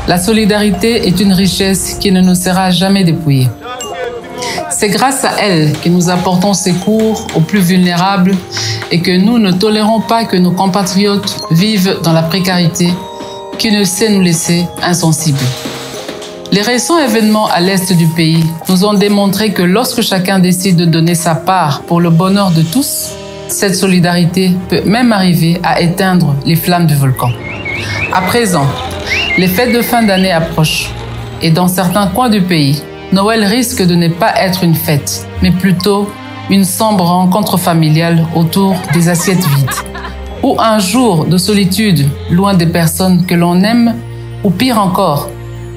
La solidarité est une richesse qui ne nous sera jamais dépouillée. C'est grâce à elle que nous apportons secours aux plus vulnérables et que nous ne tolérons pas que nos compatriotes vivent dans la précarité qui ne sait nous laisser insensibles. Les récents événements à l'est du pays nous ont démontré que lorsque chacun décide de donner sa part pour le bonheur de tous, cette solidarité peut même arriver à éteindre les flammes du volcan. À présent, les fêtes de fin d'année approchent et dans certains coins du pays, Noël risque de ne pas être une fête, mais plutôt une sombre rencontre familiale autour des assiettes vides. Ou un jour de solitude loin des personnes que l'on aime, ou pire encore,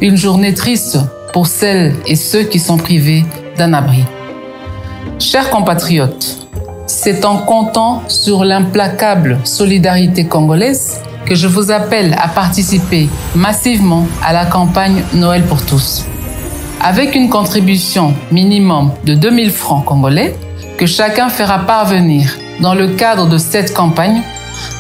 une journée triste pour celles et ceux qui sont privés d'un abri. Chers compatriotes, c'est en comptant sur l'implacable solidarité congolaise que je vous appelle à participer massivement à la campagne Noël pour tous. Avec une contribution minimum de 2000 francs congolais que chacun fera parvenir dans le cadre de cette campagne,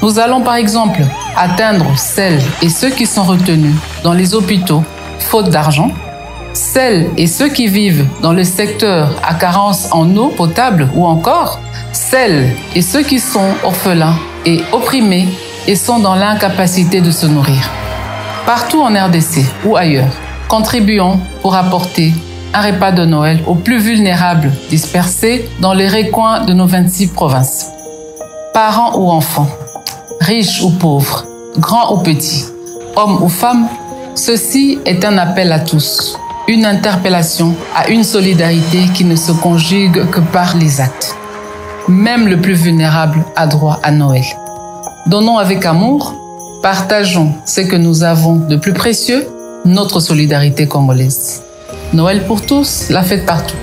nous allons par exemple atteindre celles et ceux qui sont retenus dans les hôpitaux faute d'argent, celles et ceux qui vivent dans le secteur à carence en eau potable ou encore celles et ceux qui sont orphelins et opprimés et sont dans l'incapacité de se nourrir. Partout en RDC ou ailleurs, contribuons pour apporter un repas de Noël aux plus vulnérables dispersés dans les recoins de nos 26 provinces. Parents ou enfants, riches ou pauvres, grands ou petits, hommes ou femmes, ceci est un appel à tous, une interpellation à une solidarité qui ne se conjugue que par les actes. Même le plus vulnérable a droit à Noël. Donnons avec amour, partageons ce que nous avons de plus précieux, notre solidarité congolaise. Noël pour tous, la fête partout.